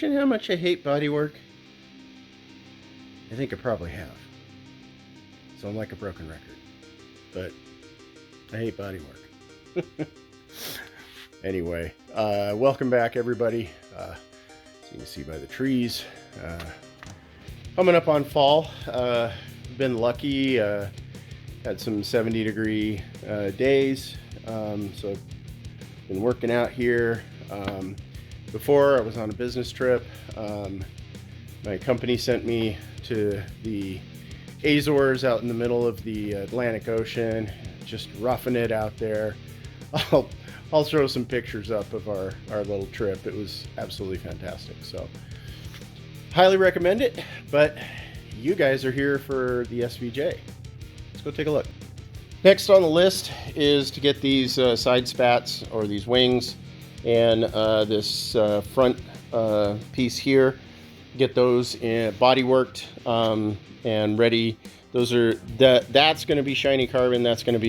mention how much I hate bodywork? I think I probably have. So I'm like a broken record. But I hate bodywork. Anyway, welcome back everybody. As you can see by the trees, coming up on fall. Been lucky, had some 70-degree days, so been working out here. Before I was on a business trip. My company sent me to the Azores out in the middle of the Atlantic Ocean, just roughing it out there. I'll throw some pictures up of our little trip. It was absolutely fantastic. So highly recommend it, but you guys are here for the SVJ. Let's go take a look. Next on the list is to get these side spats or these wings and this front piece here, get those in body worked and ready. Those are that's going to be shiny carbon. That's going to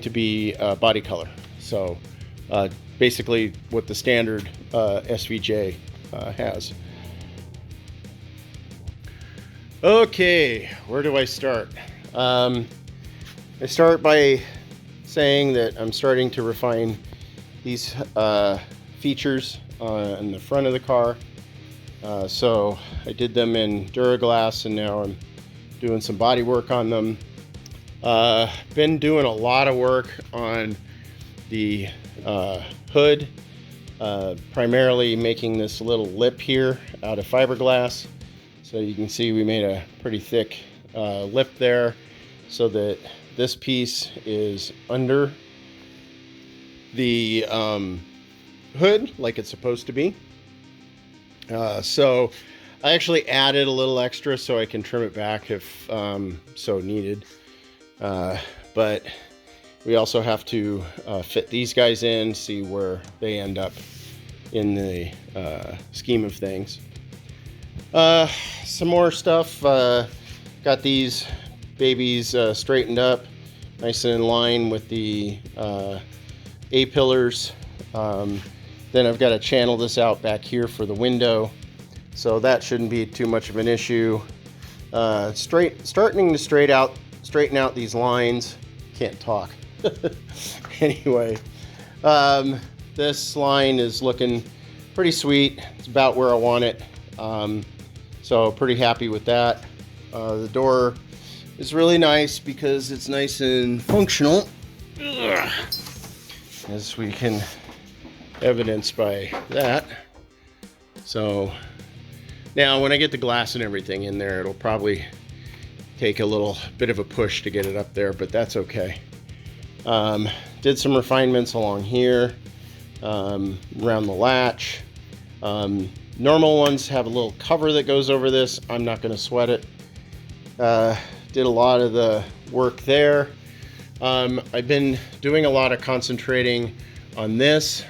be body color. So basically what the standard SVJ has. Okay, where do I start? I start by saying that I'm starting to refine these features in the front of the car. So I did them in Duraglass and now I'm doing some body work on them. Been doing a lot of work on the hood, primarily making this little lip here out of fiberglass. So you can see we made a pretty thick lip there so that this piece is under the hood like it's supposed to be. So I actually added a little extra so I can trim it back if so needed. But we also have to fit these guys in, see where they end up in the scheme of things. Some more stuff. Got these babies straightened up nice and in line with the A-pillars. Then I've got to channel this out back here for the window, so that shouldn't be too much of an issue. Starting to straighten out these lines. Can't talk. Anyway, this line is looking pretty sweet. It's about where I want it. So pretty happy with that. The door is really nice because it's nice and functional, as we can evidence by that. So now when I get the glass and everything in there, it'll probably take a little bit of a push to get it up there, but that's okay. Did some refinements along here, around the latch. Normal ones have a little cover that goes over this. I'm not going to sweat it. Did a lot of the work there. I've been doing a lot of concentrating on this.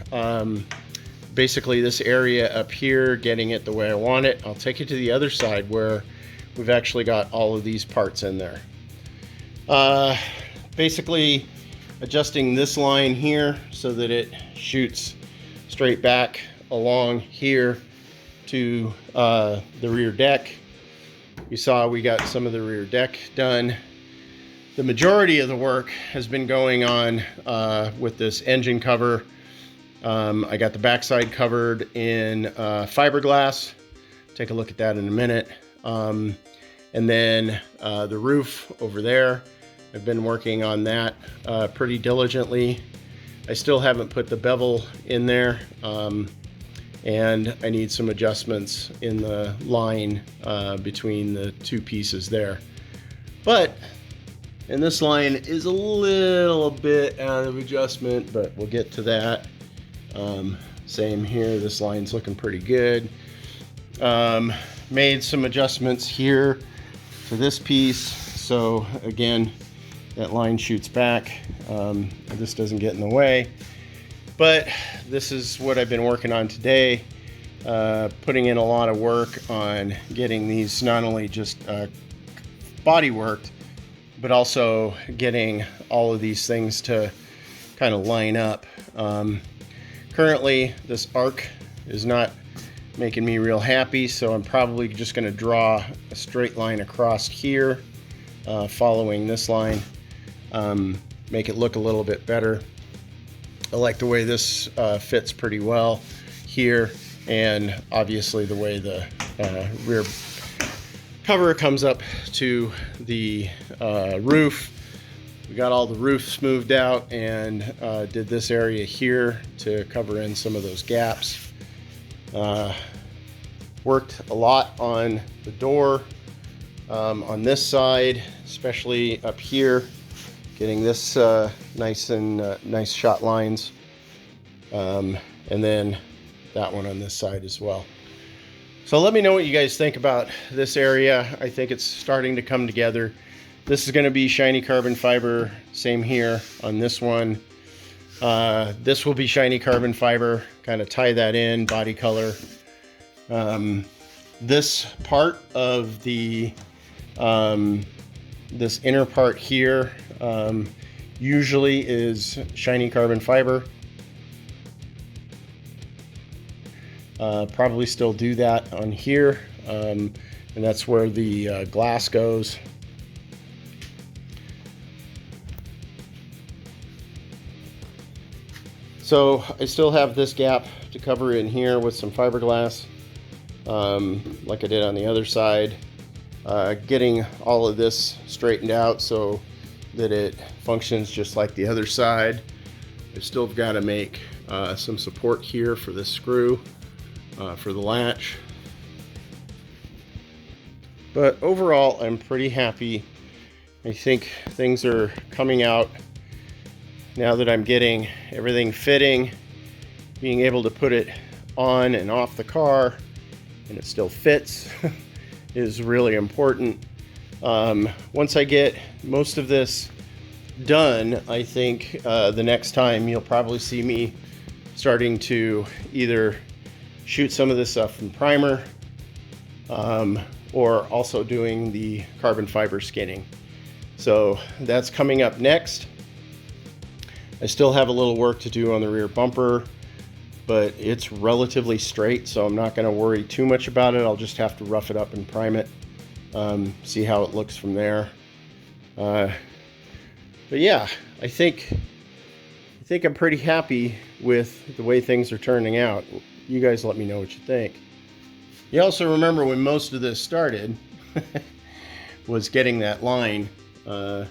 Basically this area up here, getting it the way I want it. I'll take it to the other side where we've actually got all of these parts in there. Basically adjusting this line here so that it shoots straight back along here to the rear deck. You saw we got some of the rear deck done. The majority of the work has been going on with this engine cover. I got the backside covered in fiberglass. Take a look at that in a minute. And then the roof over there, I've been working on that pretty diligently. I still haven't put the bevel in there, and I need some adjustments in the line between the two pieces there. But, and this line is a little bit out of adjustment, but we'll get to that. Same here, this line's looking pretty good. Made some adjustments here for this piece, so again, that line shoots back. This doesn't get in the way, but this is what I've been working on today. Putting in a lot of work on getting these not only just body worked, but also getting all of these things to kind of line up. Currently, this arc is not making me real happy, so I'm probably just going to draw a straight line across here, following this line, make it look a little bit better. I like the way this fits pretty well here, and obviously the way the rear cover comes up to the roof. We got all the roof smoothed out and did this area here to cover in some of those gaps. Worked a lot on the door on this side, especially up here, getting this nice shot lines, and then that one on this side as well. So let me know what you guys think about this area. I think it's starting to come together. This is going to be shiny carbon fiber, same here on this one. This will be shiny carbon fiber, kind of tie that in, body color. This part of the, this inner part here, usually is shiny carbon fiber. Probably still do that on here, and that's where the glass goes. So I still have this gap to cover in here with some fiberglass, like I did on the other side. Getting all of this straightened out so that it functions just like the other side. I've still got to make some support here for this screw, for the latch. But overall, I'm pretty happy. I think things are coming out now that I'm getting everything fitting. Being able to put it on and off the car and it still fits is really important. Once I get most of this done, I think the next time you'll probably see me starting to either shoot some of this stuff from primer, or also doing the carbon fiber skinning. So that's coming up next. I still have a little work to do on the rear bumper, but it's relatively straight, so I'm not going to worry too much about it. I'll just have to rough it up and prime it, see how it looks from there. But yeah, I think I'm pretty happy with the way things are turning out. You guys let me know what you think. You also remember when most of this started was getting that line, get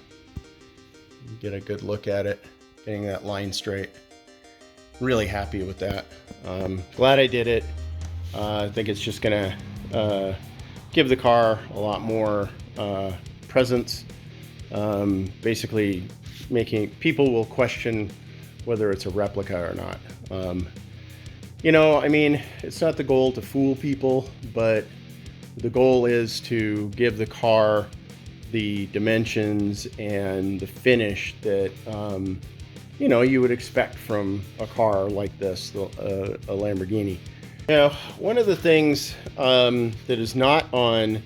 a good look at it, getting that line straight. Really happy with that. Glad I did it. I think it's just gonna give the car a lot more presence. Basically making people will question whether it's a replica or not. You know, I mean, it's not the goal to fool people, but the goal is to give the car the dimensions and the finish that you know, you would expect from a car like this, a Lamborghini. Now, one of the things that is not on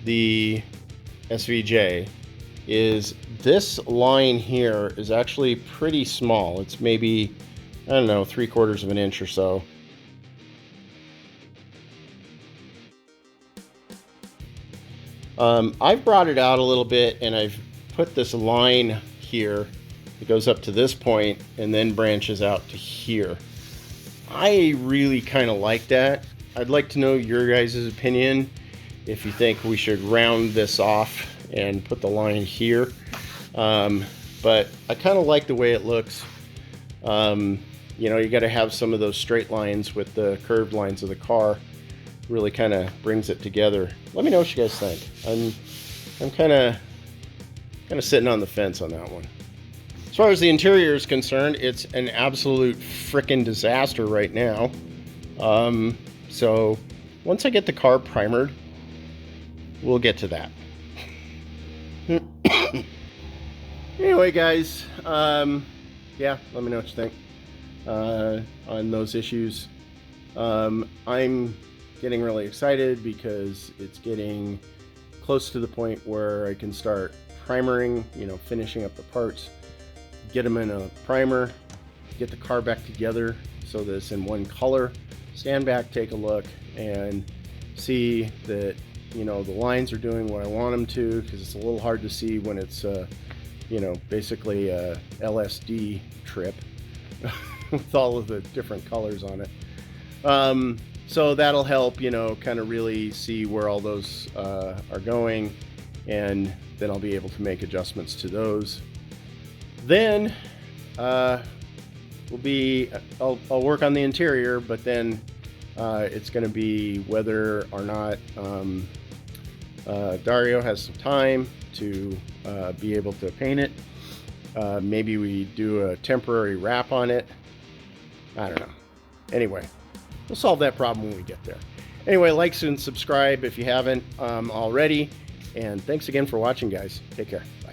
the SVJ is this line here is actually pretty small. It's maybe, I don't know, 3/4 of an inch or so. I've brought it out a little bit and I've put this line here. It goes up to this point and then branches out to here. I really kind of like that. I'd like to know your guys' opinion, if you think we should round this off and put the line here. But I kind of like the way it looks. You know, you got to have some of those straight lines with the curved lines of the car. Really kind of brings it together. Let me know what you guys think. I'm kind of sitting on the fence on that one. As far as the interior is concerned, it's an absolute frickin' disaster right now. So once I get the car primered, we'll get to that. Anyway, guys, yeah, let me know what you think on those issues. I'm getting really excited because it's getting close to the point where I can start primering, you know, finishing up the parts, get them in a primer, get the car back together so that it's in one color, stand back, take a look, and see that, you know, the lines are doing what I want them to, because it's a little hard to see when it's, you know, basically a LSD trip with all of the different colors on it. So that'll help, you know, kind of really see where all those are going, and then I'll be able to make adjustments to those. Then I'll work on the interior, but then it's going to be whether or not Dario has some time to be able to paint it. Maybe we do a temporary wrap on it. I don't know. Anyway, we'll solve that problem when we get there. Anyway, like and subscribe if you haven't already. And thanks again for watching, guys. Take care. Bye.